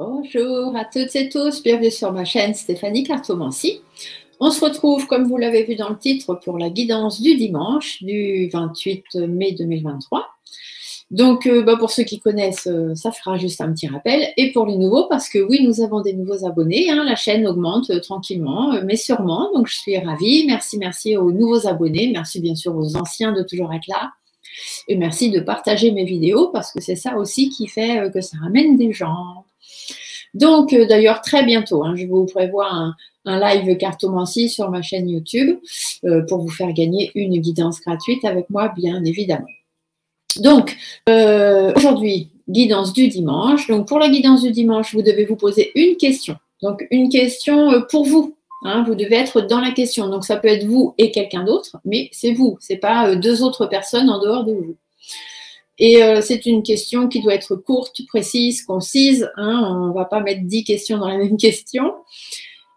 Bonjour à toutes et tous, bienvenue sur ma chaîne Stéphanie Cartomancie. On se retrouve, comme vous l'avez vu dans le titre, pour la guidance du dimanche du 28 mai 2023. Donc, pour ceux qui connaissent, ça fera juste un petit rappel. Et pour les nouveaux, parce que oui, nous avons des nouveaux abonnés, hein, la chaîne augmente tranquillement, mais sûrement. Donc, je suis ravie. Merci aux nouveaux abonnés. Merci bien sûr aux anciens de toujours être là. Et merci de partager mes vidéos, parce que c'est ça aussi qui fait que ça ramène des gens. Donc, d'ailleurs, très bientôt, je vous prévois un live cartomancie sur ma chaîne YouTube pour vous faire gagner une guidance gratuite avec moi, bien évidemment. Donc, aujourd'hui, guidance du dimanche. Donc, pour la guidance du dimanche, vous devez vous poser une question. Donc, une question pour vous. Vous devez être dans la question. Donc, ça peut être vous et quelqu'un d'autre, mais c'est vous. Ce n'est pas deux autres personnes en dehors de vous. Et c'est une question qui doit être courte, précise, concise. On ne va pas mettre 10 questions dans la même question.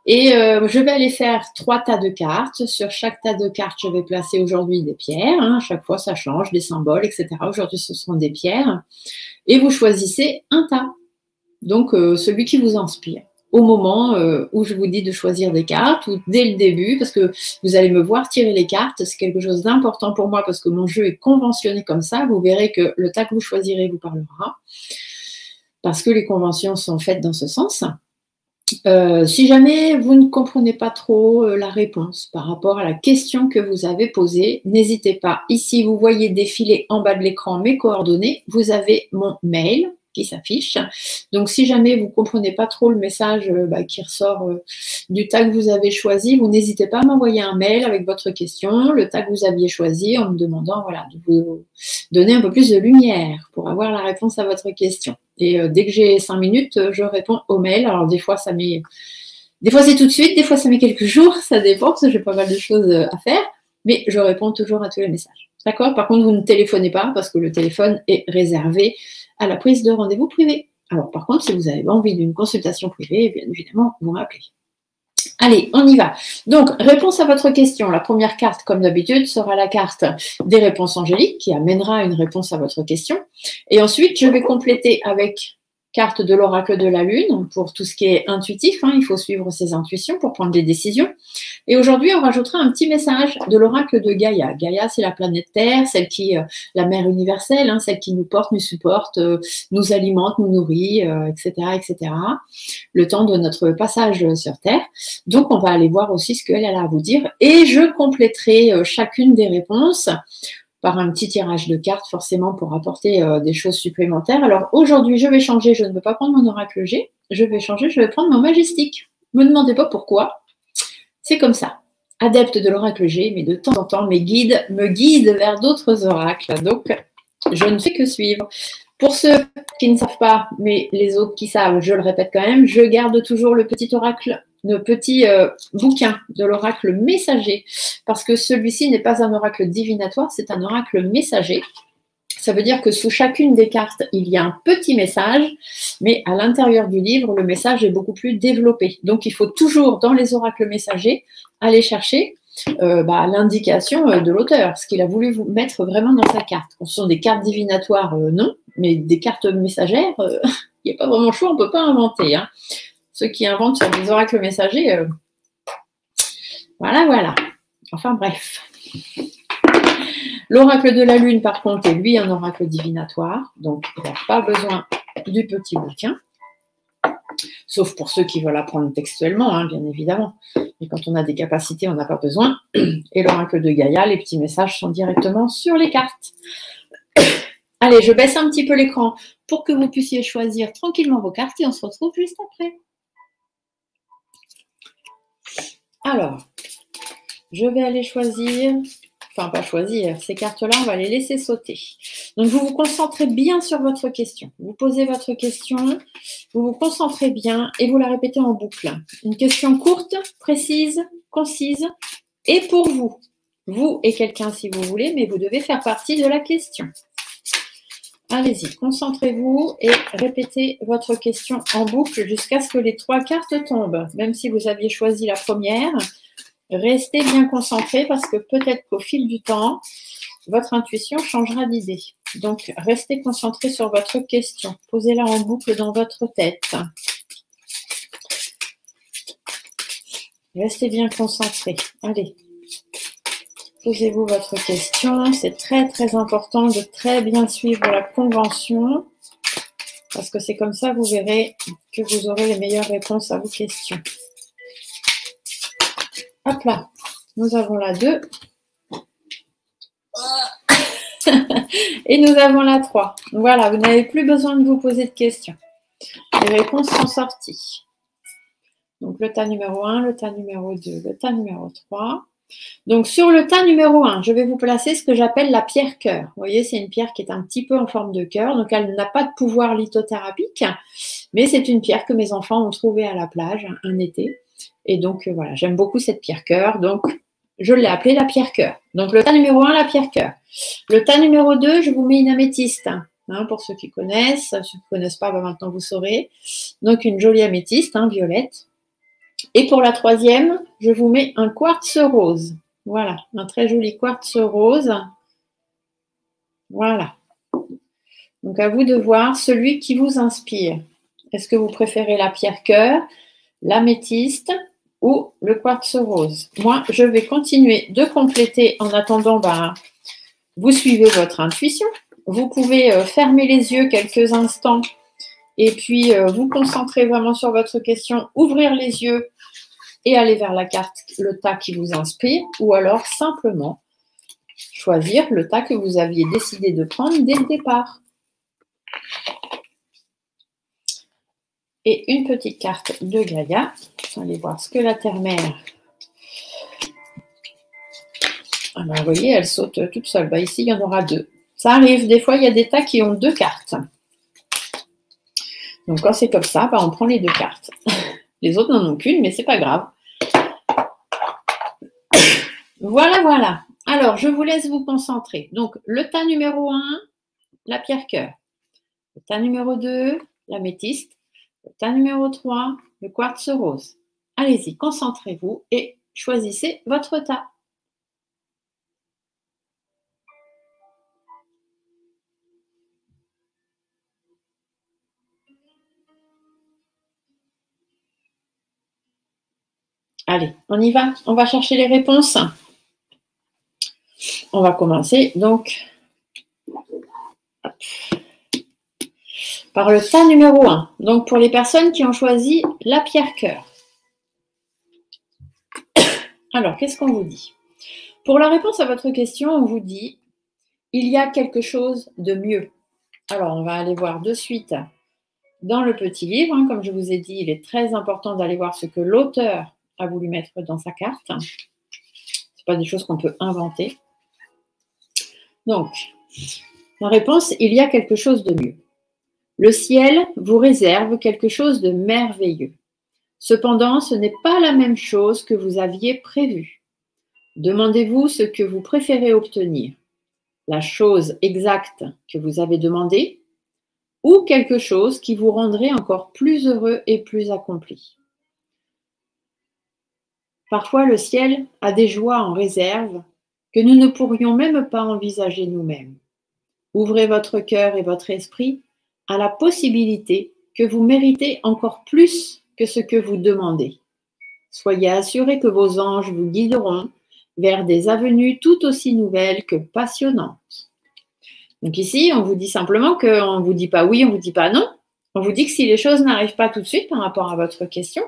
Et je vais aller faire 3 tas de cartes. Sur chaque tas de cartes, je vais placer aujourd'hui des pierres. À chaque fois, ça change, des symboles, etc. Aujourd'hui, ce seront des pierres. Et vous choisissez un tas. Donc, celui qui vous inspire. Au moment où je vous dis de choisir des cartes, ou dès le début, parce que vous allez me voir tirer les cartes, c'est quelque chose d'important pour moi, parce que mon jeu est conventionné comme ça. Vous verrez que le tas que vous choisirez vous parlera, parce que les conventions sont faites dans ce sens. Si jamais vous ne comprenez pas trop la réponse par rapport à la question que vous avez posée, n'hésitez pas. Ici, vous voyez défiler en bas de l'écran mes coordonnées. Vous avez mon mail qui s'affiche. Donc, si jamais vous ne comprenez pas trop le message qui ressort du tas que vous avez choisi, vous n'hésitez pas à m'envoyer un mail avec votre question, le tas que vous aviez choisi, en me demandant de vous donner un peu plus de lumière pour avoir la réponse à votre question. Et dès que j'ai 5 minutes, je réponds au mail. Alors, des fois, c'est tout de suite, des fois, ça met quelques jours, ça dépend, parce que j'ai pas mal de choses à faire, mais je réponds toujours à tous les messages. D'accord? Par contre, vous ne téléphonez pas, parce que le téléphone est réservé à la prise de rendez-vous privé. Alors, par contre, si vous avez envie d'une consultation privée, bien évidemment, vous m'appelez. Allez, on y va. Donc, réponse à votre question. La première carte, comme d'habitude, sera la carte des réponses angéliques qui amènera une réponse à votre question. Et ensuite, je vais compléter avec carte de l'oracle de la Lune pour tout ce qui est intuitif. Il faut suivre ses intuitions pour prendre des décisions. Et aujourd'hui, on rajoutera un petit message de l'oracle de Gaïa. Gaïa, c'est la planète Terre, celle qui, la mère universelle, celle qui nous porte, nous supporte, nous alimente, nous nourrit, etc., etc. Le temps de notre passage sur Terre. Donc, on va aller voir aussi ce qu'elle a à vous dire. Et je compléterai chacune des réponses par un petit tirage de cartes, forcément, pour apporter des choses supplémentaires. Alors, aujourd'hui, je vais changer. Je ne veux pas prendre mon oracle G. Je vais changer. Je vais prendre mon majestique. Ne me demandez pas pourquoi. C'est comme ça. Adepte de l'oracle G, mais de temps en temps, mes guides me guident vers d'autres oracles. Donc, je ne fais que suivre. Pour ceux qui ne savent pas, mais les autres qui savent, je le répète quand même, je garde toujours le petit oracle, le petit bouquin de l'oracle messager, parce que celui-ci n'est pas un oracle divinatoire, c'est un oracle messager. Ça veut dire que sous chacune des cartes, il y a un petit message, mais à l'intérieur du livre, le message est beaucoup plus développé. Donc, il faut toujours, dans les oracles messagers, aller chercher l'indication de l'auteur, ce qu'il a voulu vous mettre vraiment dans sa carte. Ce sont des cartes divinatoires, non, mais des cartes messagères, il n'y a pas vraiment le choix, on ne peut pas inventer. Ceux qui inventent sur des oracles messagers, voilà. Enfin, bref. L'oracle de la Lune, par contre, est lui un oracle divinatoire, donc il n'a pas besoin du petit bouquin, sauf pour ceux qui veulent apprendre textuellement, bien évidemment. Mais quand on a des capacités, on n'a pas besoin. Et l'oracle de Gaïa, les petits messages sont directement sur les cartes. Allez, je baisse un petit peu l'écran pour que vous puissiez choisir tranquillement vos cartes et on se retrouve juste après. Alors, je vais aller choisir... Enfin, pas choisir, ces cartes-là, on va les laisser sauter. Donc, vous vous concentrez bien sur votre question. Vous posez votre question, vous vous concentrez bien et vous la répétez en boucle. Une question courte, précise, concise et pour vous. Vous et quelqu'un si vous voulez, mais vous devez faire partie de la question. Allez-y, concentrez-vous et répétez votre question en boucle jusqu'à ce que les 3 cartes tombent. Même si vous aviez choisi la première, restez bien concentré parce que peut-être qu'au fil du temps, votre intuition changera d'idée. Donc, restez concentré sur votre question. Posez-la en boucle dans votre tête. Restez bien concentrés. Allez, posez-vous votre question. C'est très, très important de très bien suivre la convention parce que c'est comme ça, vous verrez que vous aurez les meilleures réponses à vos questions. Hop là, nous avons la 2. Et nous avons la 3. Voilà, vous n'avez plus besoin de vous poser de questions. Les réponses sont sorties. Donc, le tas numéro 1, le tas numéro 2, le tas numéro 3. Donc, sur le tas numéro 1, je vais vous placer ce que j'appelle la pierre cœur. Vous voyez, c'est une pierre qui est un petit peu en forme de cœur. Donc, elle n'a pas de pouvoir lithothérapique, mais c'est une pierre que mes enfants ont trouvée à la plage un été. Et donc, voilà, j'aime beaucoup cette pierre cœur. Donc, je l'ai appelée la pierre cœur. Donc, le tas numéro 1, la pierre cœur. Le tas numéro 2, je vous mets une améthyste. Hein, pour ceux qui connaissent. Ceux qui ne connaissent pas, ben maintenant vous saurez. Donc, une jolie améthyste, hein, violette. Et pour la 3e, je vous mets un quartz rose. Voilà, un très joli quartz rose. Voilà. Donc, à vous de voir celui qui vous inspire. Est-ce que vous préférez la pierre cœur, l'améthyste ou le quartz rose? Moi, je vais continuer de compléter en attendant, vous suivez votre intuition. Vous pouvez fermer les yeux quelques instants et puis vous concentrer vraiment sur votre question, ouvrir les yeux et aller vers la carte, le tas qui vous inspire, ou alors simplement choisir le tas que vous aviez décidé de prendre dès le départ. Et une petite carte de Gaïa. Allez voir ce que la terre-mère. Ah ben, vous voyez, elle saute toute seule. Ici, il y en aura 2. Ça arrive, des fois, il y a des tas qui ont 2 cartes. Donc, quand c'est comme ça, on prend les 2 cartes. Les autres n'en ont qu'une, mais c'est pas grave. Voilà, voilà. Alors, je vous laisse vous concentrer. Donc, le tas numéro 1, la pierre cœur. Le tas numéro 2, l'améthyste. Le tas numéro 3, le quartz rose. Allez-y, concentrez-vous et choisissez votre tas. Allez, on y va. On va chercher les réponses. On va commencer donc par le tas numéro 1. Donc, pour les personnes qui ont choisi la pierre cœur. Alors, qu'est-ce qu'on vous dit? Pour la réponse à votre question, on vous dit « Il y a quelque chose de mieux ». Alors, on va aller voir de suite dans le petit livre. Comme je vous ai dit, il est très important d'aller voir ce que l'auteur a voulu mettre dans sa carte. Ce n'est pas des choses qu'on peut inventer. Donc, la réponse, il y a quelque chose de mieux. Le ciel vous réserve quelque chose de merveilleux. Cependant, ce n'est pas la même chose que vous aviez prévu. Demandez-vous ce que vous préférez obtenir. La chose exacte que vous avez demandée ou quelque chose qui vous rendrait encore plus heureux et plus accompli. Parfois, le ciel a des joies en réserve que nous ne pourrions même pas envisager nous-mêmes. Ouvrez votre cœur et votre esprit à la possibilité que vous méritez encore plus que ce que vous demandez. Soyez assurés que vos anges vous guideront vers des avenues tout aussi nouvelles que passionnantes. Donc ici, on vous dit simplement qu'on ne vous dit pas oui, on ne vous dit pas non. On vous dit que si les choses n'arrivent pas tout de suite par rapport à votre question,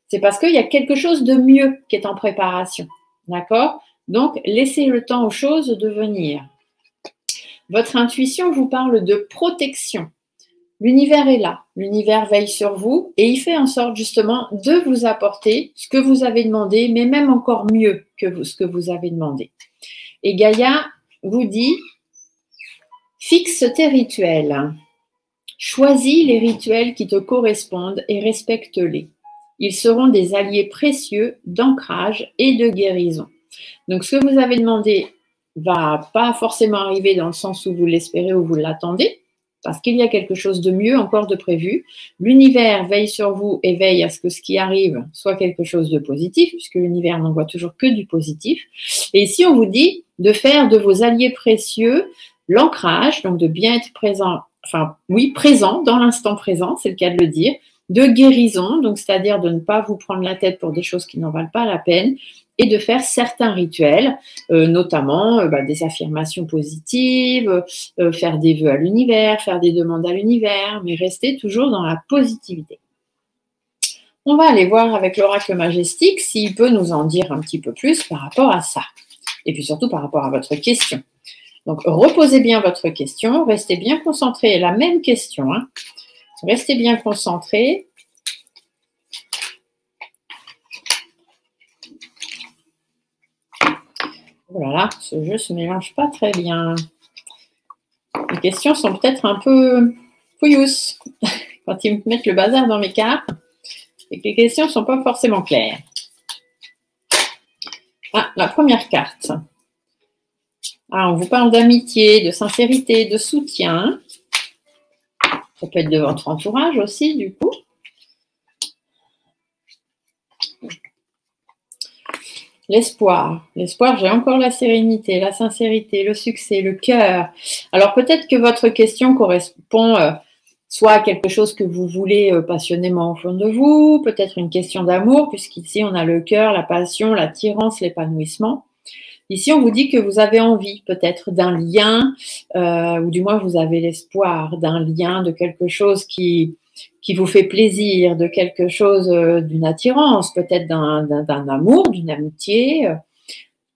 c'est parce qu'il y a quelque chose de mieux qui est en préparation. D'accord? Donc, laissez le temps aux choses de venir. Votre intuition vous parle de protection. L'univers est là. L'univers veille sur vous et il fait en sorte justement de vous apporter ce que vous avez demandé, mais même encore mieux que ce que vous avez demandé. Et Gaïa vous dit, fixe tes rituels. Choisis les rituels qui te correspondent et respecte-les. Ils seront des alliés précieux d'ancrage et de guérison. Donc, ce que vous avez demandé va pas forcément arriver dans le sens où vous l'espérez ou vous l'attendez, parce qu'il y a quelque chose de mieux encore de prévu. L'univers veille sur vous et veille à ce que ce qui arrive soit quelque chose de positif, puisque l'univers n'envoie toujours que du positif. Et ici, on vous dit de faire de vos alliés précieux l'ancrage, donc de bien être présent, enfin oui, présent dans l'instant présent, c'est le cas de le dire, de guérison, donc c'est-à-dire de ne pas vous prendre la tête pour des choses qui n'en valent pas la peine, et de faire certains rituels, notamment des affirmations positives, faire des vœux à l'univers, faire des demandes à l'univers, mais rester toujours dans la positivité. On va aller voir avec l'oracle majestique s'il peut nous en dire un petit peu plus par rapport à ça, et puis surtout par rapport à votre question. Donc, reposez bien votre question, restez bien concentré. La même question, hein. Restez bien concentré. Oh là là, ce jeu ne se mélange pas très bien. Les questions sont peut-être un peu fouillous quand ils me mettent le bazar dans mes cartes et que les questions ne sont pas forcément claires. Ah, la première carte. Ah, on vous parle d'amitié, de sincérité, de soutien. Ça peut être de votre entourage aussi, du coup. L'espoir. L'espoir, j'ai encore la sérénité, la sincérité, le succès, le cœur. Alors peut-être que votre question correspond soit à quelque chose que vous voulez passionnément au fond de vous, peut-être une question d'amour, puisqu'ici on a le cœur, la passion, l'attirance, l'épanouissement. Ici, on vous dit que vous avez envie peut-être d'un lien, ou du moins vous avez l'espoir d'un lien, de quelque chose qui vous fait plaisir, de quelque chose, d'une attirance, peut-être d'un amour, d'une amitié,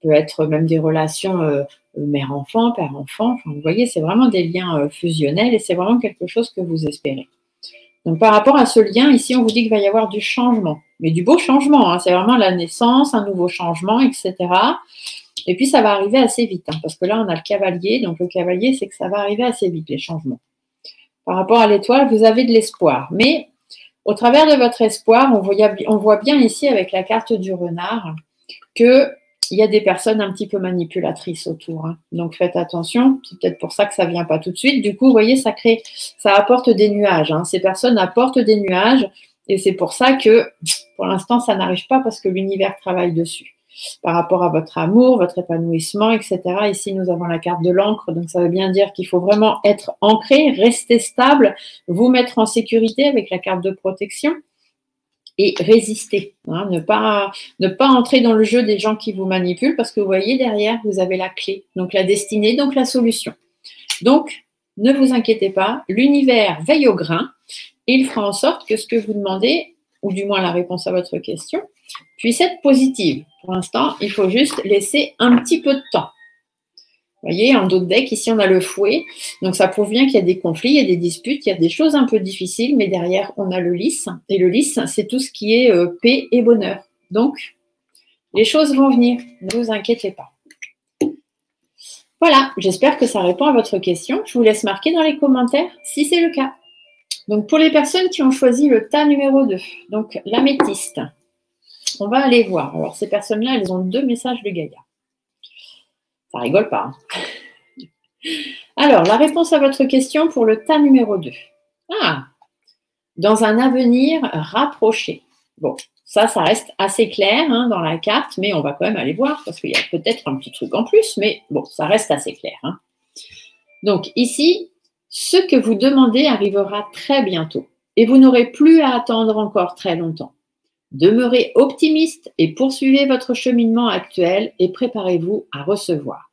peut être même des relations mère-enfant, père-enfant. Enfin, vous voyez, c'est vraiment des liens fusionnels et c'est vraiment quelque chose que vous espérez. Donc, par rapport à ce lien, ici, on vous dit qu'il va y avoir du changement, mais du beau changement, hein, c'est vraiment la naissance, un nouveau changement, etc. Et puis, ça va arriver assez vite, hein, parce que là, on a le cavalier. Donc, le cavalier, c'est que ça va arriver assez vite, les changements. Par rapport à l'étoile, vous avez de l'espoir. Mais au travers de votre espoir, on voit bien ici, avec la carte du renard, qu'il y a des personnes un petit peu manipulatrices autour. Hein. Donc, faites attention. C'est peut-être pour ça que ça ne vient pas tout de suite. Du coup, vous voyez, ça apporte des nuages. Hein. Ces personnes apportent des nuages. Et c'est pour ça que, pour l'instant, ça n'arrive pas parce que l'univers travaille dessus. Par rapport à votre amour, votre épanouissement, etc. Ici, nous avons la carte de l'encre, donc ça veut bien dire qu'il faut vraiment être ancré, rester stable, vous mettre en sécurité avec la carte de protection et résister. Hein, ne pas entrer dans le jeu des gens qui vous manipulent parce que vous voyez derrière, vous avez la clé, donc la destinée, donc la solution. Donc, ne vous inquiétez pas, l'univers veille au grain et il fera en sorte que ce que vous demandez, ou du moins la réponse à votre question, puisse être positive. Pour l'instant, il faut juste laisser un petit peu de temps. Vous voyez, en dos de deck, ici, on a le fouet. Donc, ça prouve bien qu'il y a des conflits, il y a des disputes, il y a des choses un peu difficiles, mais derrière, on a le lys. Et le lys, c'est tout ce qui est paix et bonheur. Donc, les choses vont venir. Ne vous inquiétez pas. Voilà, j'espère que ça répond à votre question. Je vous laisse marquer dans les commentaires si c'est le cas. Donc, pour les personnes qui ont choisi le tas numéro 2, donc l'améthyste, on va aller voir. Alors, ces personnes-là, elles ont 2 messages de Gaïa. Ça rigole pas. Hein. Alors, la réponse à votre question pour le tas numéro 2. Ah, dans un avenir rapproché. Bon, ça reste assez clair hein, dans la carte, mais on va quand même aller voir parce qu'il y a peut-être un petit truc en plus, mais bon, ça reste assez clair. Hein. Donc, ici, ce que vous demandez arrivera très bientôt et vous n'aurez plus à attendre encore très longtemps. Demeurez optimiste et poursuivez votre cheminement actuel et préparez-vous à recevoir.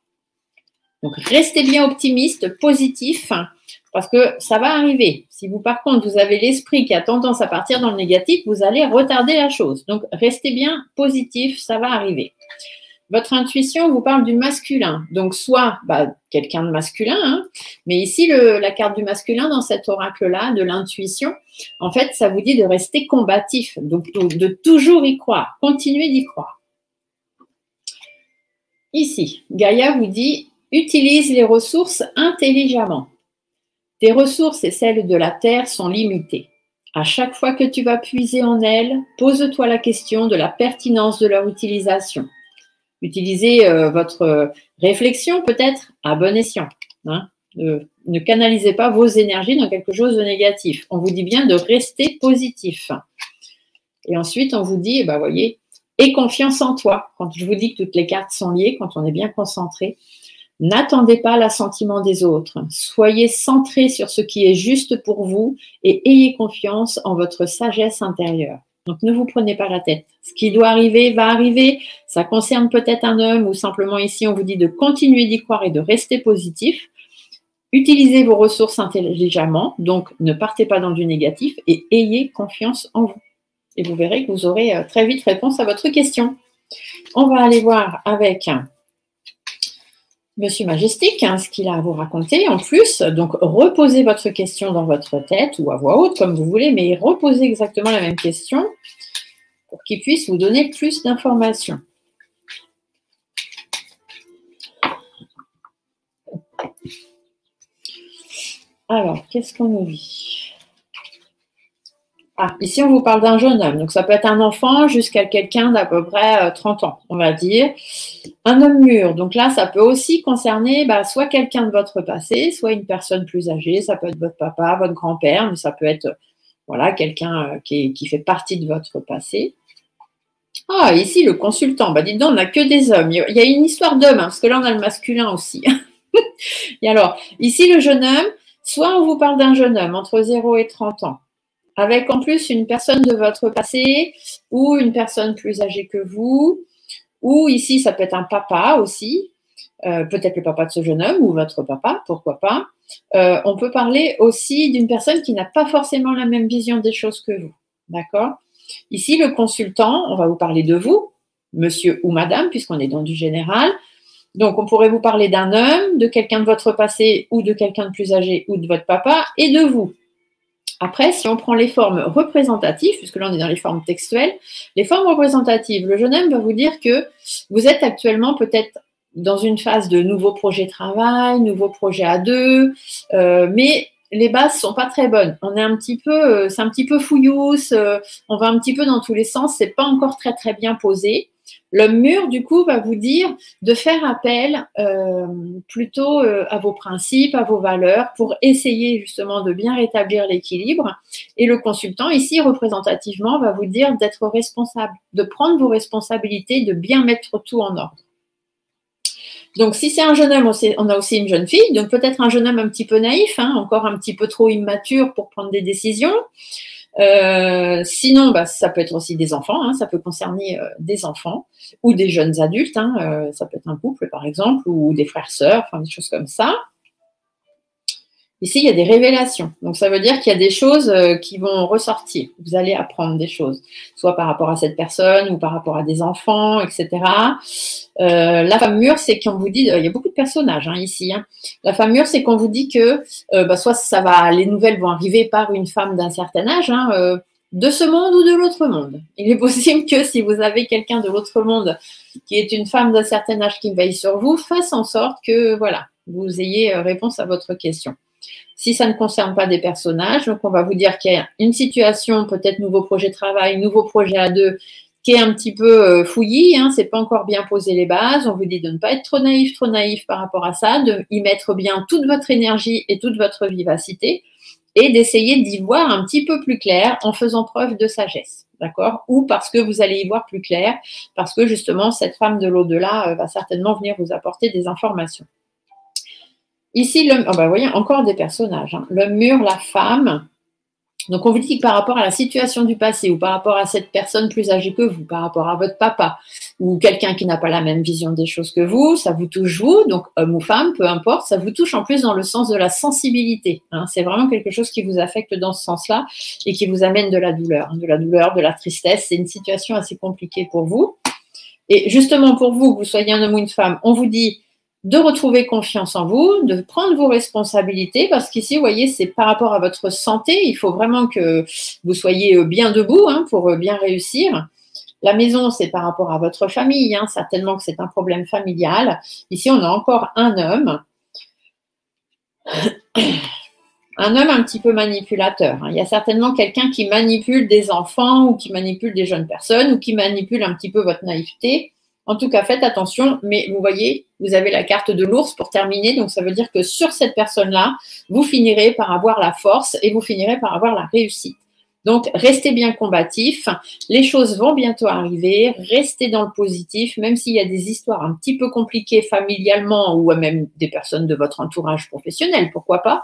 Donc, restez bien optimiste, positif, parce que ça va arriver. Si vous, par contre, vous avez l'esprit qui a tendance à partir dans le négatif, vous allez retarder la chose. Donc, restez bien positif, ça va arriver. Votre intuition vous parle du masculin. Donc, soit quelqu'un de masculin, hein, mais ici, la carte du masculin dans cet oracle-là, de l'intuition, en fait, ça vous dit de rester combatif, donc de toujours y croire, continuez d'y croire. Ici, Gaïa vous dit « Utilise les ressources intelligemment. Tes ressources et celles de la Terre sont limitées. À chaque fois que tu vas puiser en elles, pose-toi la question de la pertinence de leur utilisation. Utilisez votre réflexion peut-être à bon escient. Hein. Ne canalisez pas vos énergies dans quelque chose de négatif. On vous dit bien de rester positif. Et ensuite, on vous dit, voyez, aie confiance en toi. Quand je vous dis que toutes les cartes sont liées, quand on est bien concentré, N'attendez pas l'assentiment des autres. Soyez centrés sur ce qui est juste pour vous et ayez confiance en votre sagesse intérieure. Donc, ne vous prenez pas la tête. Ce qui doit arriver va arriver. Ça concerne peut-être un homme ou simplement ici, on vous dit de continuer d'y croire et de rester positif. Utilisez vos ressources intelligemment. Donc, ne partez pas dans du négatif et ayez confiance en vous. Et vous verrez que vous aurez très vite réponse à votre question. On va aller voir avec Monsieur Majestic, ce qu'il a à vous raconter en plus. Donc, reposez votre question dans votre tête ou à voix haute, comme vous voulez, mais reposez exactement la même question pour qu'il puisse vous donner plus d'informations. Alors, qu'est-ce qu'on nous dit ? Ah, ici, on vous parle d'un jeune homme. Donc, ça peut être un enfant jusqu'à quelqu'un d'à peu près 30 ans, on va dire. Un homme mûr. Donc là, ça peut aussi concerner soit quelqu'un de votre passé, soit une personne plus âgée. Ça peut être votre papa, votre grand-père, mais ça peut être voilà, quelqu'un qui fait partie de votre passé. Ah, ici, le consultant. Dites donc, on n'a que des hommes. Il y a une histoire d'homme, parce que là, on a le masculin aussi. Et alors, ici, le jeune homme, soit on vous parle d'un jeune homme entre 0 et 30 ans, avec en plus une personne de votre passé ou une personne plus âgée que vous, ou ici, ça peut être un papa aussi, peut-être le papa de ce jeune homme ou votre papa, pourquoi pas. On peut parler aussi d'une personne qui n'a pas forcément la même vision des choses que vous, d'accord ? Ici, le consultant, on va vous parler de vous, monsieur ou madame, puisqu'on est dans du général. Donc, on pourrait vous parler d'un homme, de quelqu'un de votre passé ou de quelqu'un de plus âgé ou de votre papa et de vous. Après, si on prend les formes représentatives, puisque là on est dans les formes textuelles, les formes représentatives, le jeune homme va vous dire que vous êtes actuellement peut-être dans une phase de nouveau projet de travail, nouveau projet à deux, mais les bases sont pas très bonnes. On est c'est un petit peu fouillous, on va un petit peu dans tous les sens, c'est pas encore très très bien posé. L'homme mûr, du coup, va vous dire de faire appel plutôt à vos principes, à vos valeurs, pour essayer justement de bien rétablir l'équilibre. Et le consultant, ici, représentativement, va vous dire d'être responsable, de prendre vos responsabilités, de bien mettre tout en ordre. Donc, si c'est un jeune homme, on a aussi une jeune fille, donc peut-être un jeune homme un petit peu naïf, encore un petit peu trop immature pour prendre des décisions. Sinon, ça peut être aussi des enfants, ça peut concerner des enfants ou des jeunes adultes, ça peut être un couple par exemple, ou des frères-sœurs, des choses comme ça. Ici, il y a des révélations. Donc, ça veut dire qu'il y a des choses qui vont ressortir. Vous allez apprendre des choses, soit par rapport à cette personne ou par rapport à des enfants, etc. La femme mûre, c'est qu'on vous dit, il y a beaucoup de personnages ici. La femme mûre, c'est qu'on vous dit que soit les nouvelles vont arriver par une femme d'un certain âge, de ce monde ou de l'autre monde. Il est possible que si vous avez quelqu'un de l'autre monde qui est une femme d'un certain âge qui veille sur vous, fasse en sorte que voilà, vous ayez réponse à votre question. Si ça ne concerne pas des personnages, donc on va vous dire qu'il y a une situation, peut-être nouveau projet de travail, nouveau projet à deux, qui est un petit peu fouillis, c'est pas encore bien posé les bases. On vous dit de ne pas être trop naïf par rapport à ça, de y mettre bien toute votre énergie et toute votre vivacité et d'essayer d'y voir un petit peu plus clair en faisant preuve de sagesse, d'accord ? Ou parce que vous allez y voir plus clair, parce que justement cette femme de l'au-delà va certainement venir vous apporter des informations. Ici, vous voyez, encore des personnages. L'homme mûr, la femme. Donc, on vous dit que par rapport à la situation du passé ou par rapport à cette personne plus âgée que vous, par rapport à votre papa ou quelqu'un qui n'a pas la même vision des choses que vous, ça vous touche vous, donc homme ou femme, peu importe, ça vous touche en plus dans le sens de la sensibilité. C'est vraiment quelque chose qui vous affecte dans ce sens-là et qui vous amène de la douleur, de la tristesse. C'est une situation assez compliquée pour vous. Et justement, pour vous, que vous soyez un homme ou une femme, on vous dit de retrouver confiance en vous, de prendre vos responsabilités, parce qu'ici, vous voyez, c'est par rapport à votre santé, il faut vraiment que vous soyez bien debout pour bien réussir. La maison, c'est par rapport à votre famille, certainement que c'est un problème familial. Ici, on a encore un homme un petit peu manipulateur. Il y a certainement quelqu'un qui manipule des enfants ou qui manipule des jeunes personnes ou qui manipule un petit peu votre naïveté. En tout cas, faites attention, mais vous voyez, vous avez la carte de l'ours pour terminer, donc ça veut dire que sur cette personne-là, vous finirez par avoir la force et vous finirez par avoir la réussite. Donc, restez bien combatifs. Les choses vont bientôt arriver. Restez dans le positif, même s'il y a des histoires un petit peu compliquées familialement ou même des personnes de votre entourage professionnel, pourquoi pas.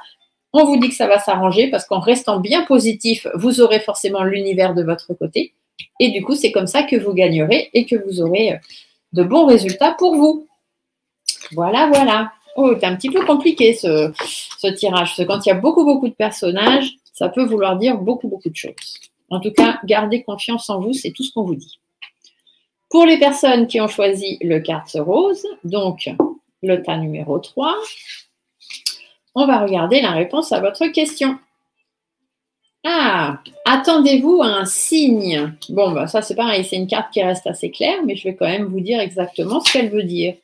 On vous dit que ça va s'arranger parce qu'en restant bien positif, vous aurez forcément l'univers de votre côté. Et du coup, c'est comme ça que vous gagnerez et que vous aurez de bons résultats pour vous. Voilà, voilà. Oh, c'est un petit peu compliqué ce tirage. Parce que quand il y a beaucoup de personnages, ça peut vouloir dire beaucoup de choses. En tout cas, gardez confiance en vous, c'est tout ce qu'on vous dit. Pour les personnes qui ont choisi le quartz rose, donc le tas numéro 3, on va regarder la réponse à votre question. Ah, attendez-vous à un signe. Bon, bah, ça c'est pareil, c'est une carte qui reste assez claire, mais je vais quand même vous dire exactement ce qu'elle veut dire.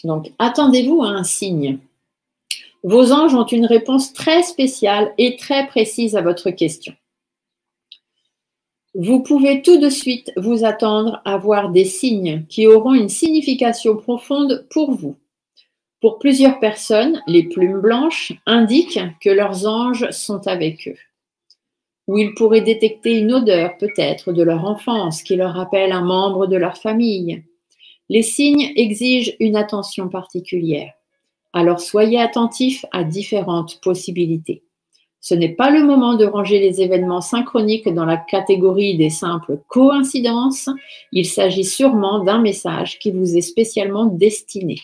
Donc, attendez-vous à un signe. Vos anges ont une réponse très spéciale et très précise à votre question. Vous pouvez tout de suite vous attendre à voir des signes qui auront une signification profonde pour vous. Pour plusieurs personnes, les plumes blanches indiquent que leurs anges sont avec eux. Ou ils pourraient détecter une odeur peut-être de leur enfance qui leur rappelle un membre de leur famille. Les signes exigent une attention particulière. Alors soyez attentifs à différentes possibilités. Ce n'est pas le moment de ranger les événements synchroniques dans la catégorie des simples coïncidences. Il s'agit sûrement d'un message qui vous est spécialement destiné.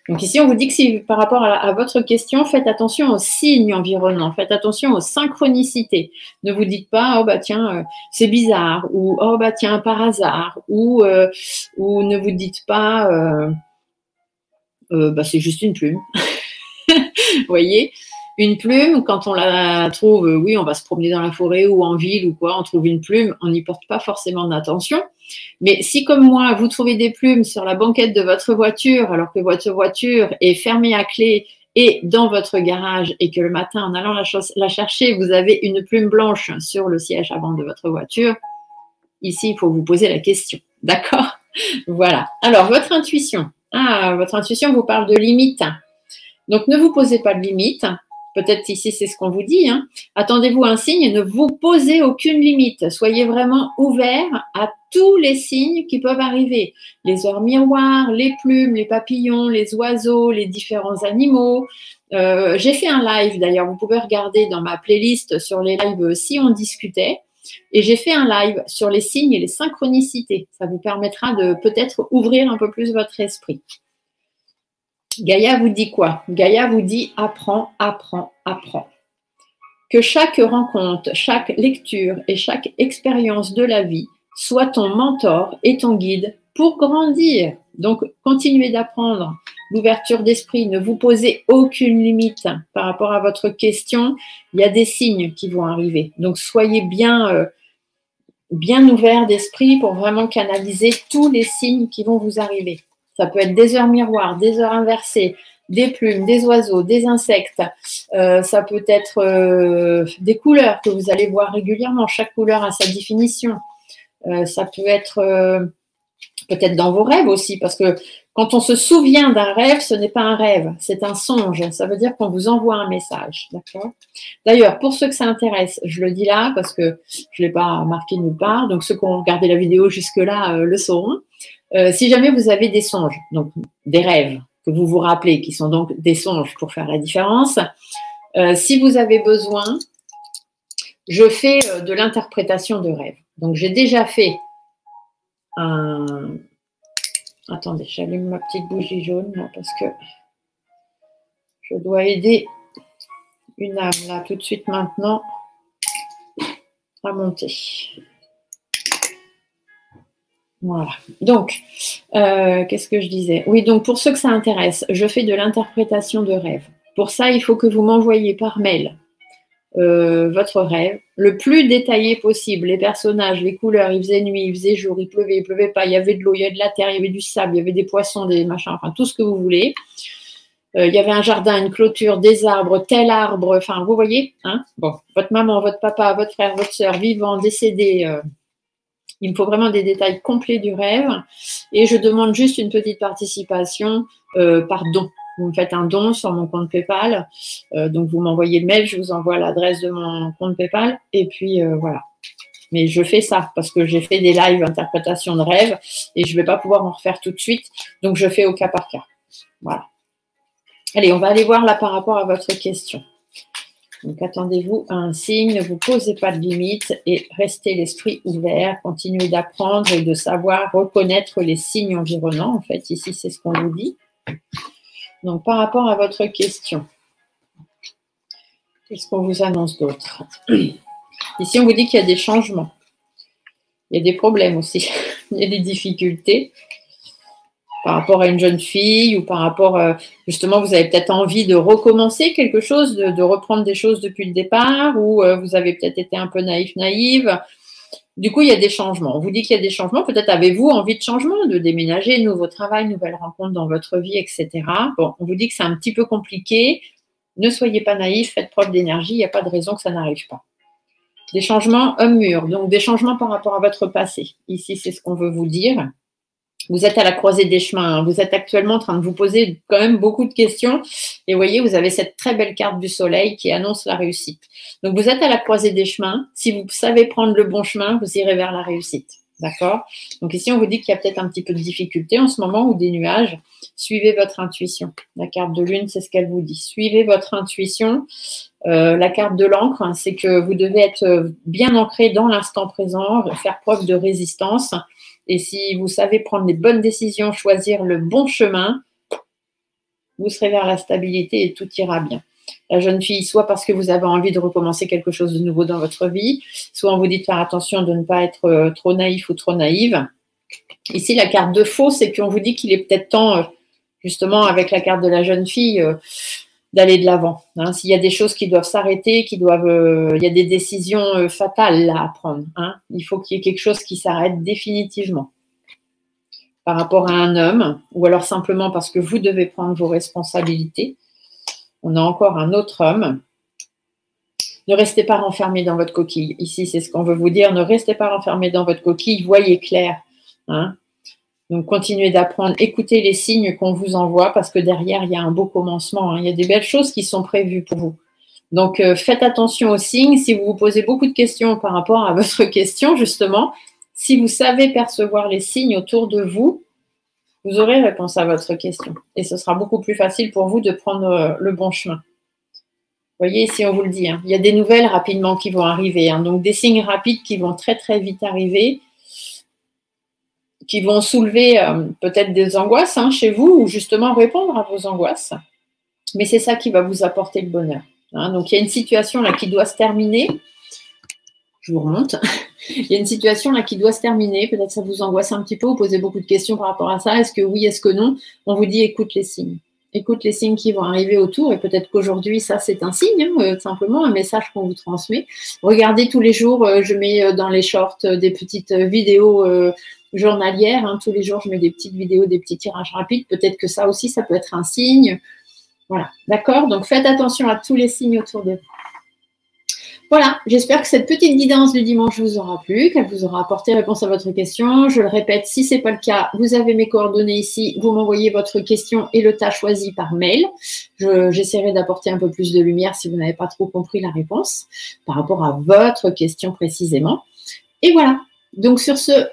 Donc ici, on vous dit que si par rapport à votre question, faites attention aux signes environnants, faites attention aux synchronicités. Ne vous dites pas, oh bah tiens, c'est bizarre, ou oh bah tiens, par hasard, ou ne vous dites pas, bah c'est juste une plume. Vous voyez, une plume, quand on la trouve, oui, on va se promener dans la forêt ou en ville ou quoi, on trouve une plume, on n'y porte pas forcément d'attention. Mais si, comme moi, vous trouvez des plumes sur la banquette de votre voiture, alors que votre voiture est fermée à clé et dans votre garage, et que le matin, en allant la chercher, vous avez une plume blanche sur le siège avant de votre voiture, ici, il faut vous poser la question. D'accord? Voilà. Alors, votre intuition. Ah, votre intuition vous parle de limites. Donc, ne vous posez pas de limites. Peut-être ici, c'est ce qu'on vous dit. Hein. Attendez-vous un signe et ne vous posez aucune limite. Soyez vraiment ouvert à tous les signes qui peuvent arriver. Les heures miroirs, les plumes, les papillons, les oiseaux, les différents animaux. J'ai fait un live, d'ailleurs, vous pouvez regarder dans ma playlist sur les lives si on discutait. Et j'ai fait un live sur les signes et les synchronicités. Ça vous permettra de peut-être ouvrir un peu plus votre esprit. Gaïa vous dit quoi? Gaïa vous dit apprends, apprends, apprends. Que chaque rencontre, chaque lecture et chaque expérience de la vie soit ton mentor et ton guide pour grandir. Donc, continuez d'apprendre. L'ouverture d'esprit, ne vous posez aucune limite par rapport à votre question. Il y a des signes qui vont arriver. Donc, soyez bien ouverts d'esprit pour vraiment canaliser tous les signes qui vont vous arriver. Ça peut être des heures miroirs, des heures inversées, des plumes, des oiseaux, des insectes. Ça peut être des couleurs que vous allez voir régulièrement. Chaque couleur a sa définition. Ça peut être peut-être dans vos rêves aussi, parce que quand on se souvient d'un rêve, ce n'est pas un rêve, c'est un songe. Ça veut dire qu'on vous envoie un message. D'accord ? D'ailleurs, pour ceux que ça intéresse, je le dis là parce que je ne l'ai pas marqué nulle part. Donc, ceux qui ont regardé la vidéo jusque-là le sauront. Si jamais vous avez des songes, donc des rêves que vous vous rappelez, qui sont donc des songes pour faire la différence, si vous avez besoin, je fais de l'interprétation de rêve. Donc, j'ai déjà fait un... Attendez, j'allume ma petite bougie jaune là, parce que je dois aider une âme là tout de suite maintenant à monter. Voilà. Donc, qu'est-ce que je disais? Oui, donc pour ceux que ça intéresse, je fais de l'interprétation de rêve. Pour ça, il faut que vous m'envoyiez par mail votre rêve, le plus détaillé possible. Les personnages, les couleurs, il faisait nuit, il faisait jour, il pleuvait pas, il y avait de l'eau, il y avait de la terre, il y avait du sable, il y avait des poissons, des machins, enfin tout ce que vous voulez. Il y avait un jardin, une clôture, des arbres, tel arbre, enfin vous voyez, hein. Bon, votre maman, votre papa, votre frère, votre soeur, vivant, décédé, il me faut vraiment des détails complets du rêve et je demande juste une petite participation par don. vous me faites un don sur mon compte PayPal. Donc, vous m'envoyez le mail, je vous envoie l'adresse de mon compte PayPal. Et puis, voilà. Mais je fais ça parce que j'ai fait des lives interprétation de rêve et je ne vais pas pouvoir en refaire tout de suite. Donc, je fais au cas par cas. Voilà. Allez, on va aller voir là par rapport à votre question. Donc, attendez-vous à un signe, ne vous posez pas de limites et restez l'esprit ouvert. Continuez d'apprendre et de savoir reconnaître les signes environnants. En fait, ici, c'est ce qu'on vous dit. Donc, par rapport à votre question, qu'est-ce qu'on vous annonce d'autre? Ici, on vous dit qu'il y a des changements. Il y a des problèmes aussi. Il y a des difficultés par rapport à une jeune fille ou par rapport, justement, vous avez peut-être envie de recommencer quelque chose, de reprendre des choses depuis le départ ou vous avez peut-être été un peu naïve. Du coup, il y a des changements. On vous dit qu'il y a des changements. Peut-être avez-vous envie de changement, de déménager, nouveau travail, nouvelles rencontres dans votre vie, etc. Bon, on vous dit que c'est un petit peu compliqué. Ne soyez pas naïf, faites preuve d'énergie. Il n'y a pas de raison que ça n'arrive pas. Des changements homme-mur, donc des changements par rapport à votre passé. Ici, c'est ce qu'on veut vous dire. Vous êtes à la croisée des chemins. Hein. Vous êtes actuellement en train de vous poser quand même beaucoup de questions. Et vous voyez, vous avez cette très belle carte du soleil qui annonce la réussite. Donc, vous êtes à la croisée des chemins. Si vous savez prendre le bon chemin, vous irez vers la réussite. D'accord? Donc, ici, on vous dit qu'il y a peut-être un petit peu de difficulté en ce moment ou des nuages. Suivez votre intuition. La carte de lune, c'est ce qu'elle vous dit. Suivez votre intuition. La carte de l'encre, hein, c'est que vous devez être bien ancré dans l'instant présent, faire preuve de résistance. Et si vous savez prendre les bonnes décisions, choisir le bon chemin, vous serez vers la stabilité et tout ira bien. La jeune fille, soit parce que vous avez envie de recommencer quelque chose de nouveau dans votre vie, soit on vous dit de faire attention de ne pas être trop naïf ou trop naïve. Ici, la carte de faux, c'est qu'on vous dit qu'il est peut-être temps, justement, avec la carte de la jeune fille, d'aller de l'avant. Hein. S'il y a des choses qui doivent s'arrêter, il y a des décisions fatales là, à prendre. Hein. Il faut qu'il y ait quelque chose qui s'arrête définitivement par rapport à un homme ou alors simplement parce que vous devez prendre vos responsabilités. On a encore un autre homme. Ne restez pas renfermé dans votre coquille. Ici, c'est ce qu'on veut vous dire. Ne restez pas renfermé dans votre coquille. Voyez clair. Hein. Donc, continuez d'apprendre, écoutez les signes qu'on vous envoie parce que derrière, il y a un beau commencement. Hein. Il y a des belles choses qui sont prévues pour vous. Donc, faites attention aux signes. Si vous vous posez beaucoup de questions par rapport à votre question, justement, si vous savez percevoir les signes autour de vous, vous aurez réponse à votre question. Et ce sera beaucoup plus facile pour vous de prendre le bon chemin. Vous voyez, ici, on vous le dit, hein, il y a des nouvelles rapidement qui vont arriver. Hein. Donc, des signes rapides qui vont très, très vite arriver, qui vont soulever peut-être des angoisses hein, chez vous ou justement répondre à vos angoisses. Mais c'est ça qui va vous apporter le bonheur. Hein. Donc, il y a une situation là qui doit se terminer. Je vous remonte. Il y a une situation là qui doit se terminer. Peut-être ça vous angoisse un petit peu. Vous posez beaucoup de questions par rapport à ça. Est-ce que oui, est-ce que non? On vous dit écoute les signes. Écoute les signes qui vont arriver autour. Et peut-être qu'aujourd'hui, ça, c'est un signe, hein, simplement un message qu'on vous transmet. Regardez tous les jours, je mets dans les shorts des petites vidéos journalières. Hein, tous les jours, je mets des petites vidéos, des petits tirages rapides. Peut-être que ça aussi, ça peut être un signe. Voilà, d'accord? Donc, faites attention à tous les signes autour de vous. Voilà, j'espère que cette petite guidance du dimanche vous aura plu, qu'elle vous aura apporté réponse à votre question. Je le répète, si ce n'est pas le cas, vous avez mes coordonnées ici. Vous m'envoyez votre question et le tas choisi par mail. J'essaierai d'apporter un peu plus de lumière si vous n'avez pas trop compris la réponse par rapport à votre question précisément. Et voilà, donc sur ce,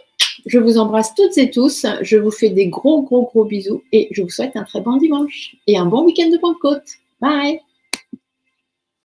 je vous embrasse toutes et tous. Je vous fais des gros bisous et je vous souhaite un très bon dimanche et un bon week-end de Pentecôte. Bye!